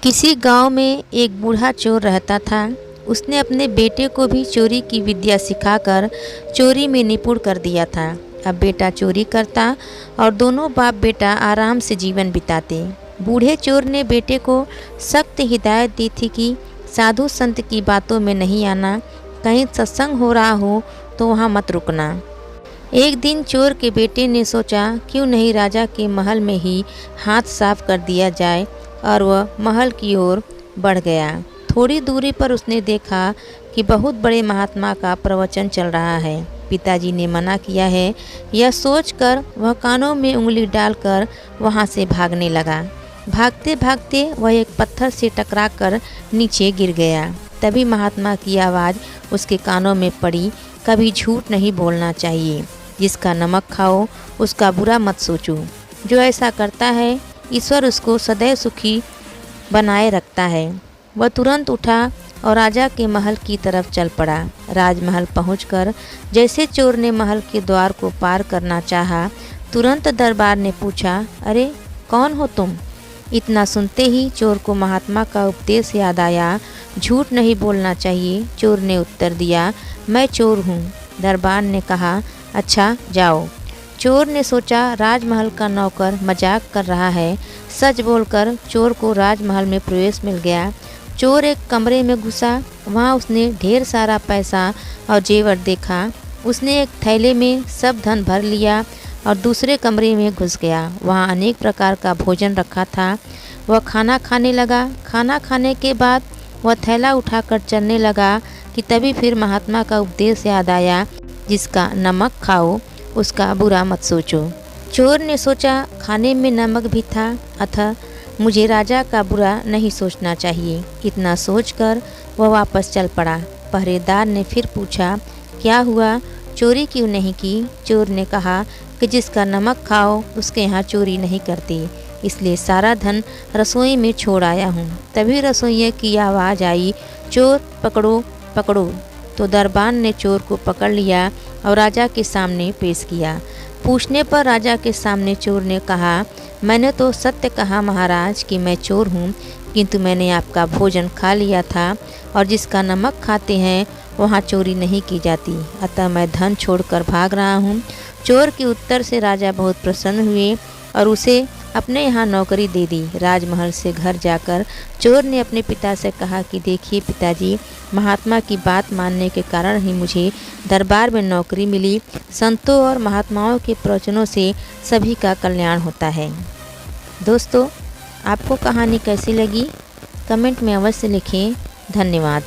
किसी गांव में एक बूढ़ा चोर रहता था। उसने अपने बेटे को भी चोरी की विद्या सिखाकर चोरी में निपुण कर दिया था। अब बेटा चोरी करता और दोनों बाप बेटा आराम से जीवन बिताते। बूढ़े चोर ने बेटे को सख्त हिदायत दी थी कि साधु संत की बातों में नहीं आना, कहीं सत्संग हो रहा हो तो वहाँ मत रुकना। एक दिन चोर के बेटे ने सोचा, क्यों नहीं राजा के महल में ही हाथ साफ कर दिया जाए, और वह महल की ओर बढ़ गया। थोड़ी दूरी पर उसने देखा कि बहुत बड़े महात्मा का प्रवचन चल रहा है। पिताजी ने मना किया है, यह सोचकर वह कानों में उंगली डालकर वहां से भागने लगा। भागते भागते वह एक पत्थर से टकराकर नीचे गिर गया। तभी महात्मा की आवाज़ उसके कानों में पड़ी, कभी झूठ नहीं बोलना चाहिए, जिसका नमक खाओ उसका बुरा मत सोचो। जो ऐसा करता है ईश्वर उसको सदैव सुखी बनाए रखता है। वह तुरंत उठा और राजा के महल की तरफ चल पड़ा। राजमहल पहुंचकर जैसे चोर ने महल के द्वार को पार करना चाहा, तुरंत दरबार ने पूछा, अरे कौन हो तुम? इतना सुनते ही चोर को महात्मा का उपदेश याद आया। झूठ नहीं बोलना चाहिए। चोर ने उत्तर दिया, मैं चोर हूँ। दरबार ने कहा, अच्छा जाओ। चोर ने सोचा राजमहल का नौकर मजाक कर रहा है। सच बोलकर चोर को राजमहल में प्रवेश मिल गया। चोर एक कमरे में घुसा। वहाँ उसने ढेर सारा पैसा और जेवर देखा। उसने एक थैले में सब धन भर लिया और दूसरे कमरे में घुस गया। वहाँ अनेक प्रकार का भोजन रखा था। वह खाना खाने लगा। खाना खाने के बाद वह थैला उठाकर चलने लगा कि तभी फिर महात्मा का उपदेश याद आया, जिसका नमक खाओ उसका बुरा मत सोचो। चोर ने सोचा खाने में नमक भी था, अतः मुझे राजा का बुरा नहीं सोचना चाहिए। इतना सोचकर वह वापस चल पड़ा। पहरेदार ने फिर पूछा, क्या हुआ, चोरी क्यों नहीं की? चोर ने कहा कि जिसका नमक खाओ उसके यहाँ चोरी नहीं करती, इसलिए सारा धन रसोई में छोड़ आया हूँ। तभी रसोइये की आवाज़ आई, चोर पकड़ो पकड़ो। तो दरबार ने चोर को पकड़ लिया और राजा के सामने पेश किया। पूछने पर राजा के सामने चोर ने कहा, मैंने तो सत्य कहा महाराज कि मैं चोर हूँ, किंतु मैंने आपका भोजन खा लिया था और जिसका नमक खाते हैं वहाँ चोरी नहीं की जाती, अतः मैं धन छोड़कर भाग रहा हूँ। चोर के उत्तर से राजा बहुत प्रसन्न हुए और उसे अपने यहाँ नौकरी दे दी। राजमहल से घर जाकर चोर ने अपने पिता से कहा कि देखिए पिताजी, महात्मा की बात मानने के कारण ही मुझे दरबार में नौकरी मिली। संतों और महात्माओं के प्रवचनों से सभी का कल्याण होता है। दोस्तों, आपको कहानी कैसी लगी कमेंट में अवश्य लिखें। धन्यवाद।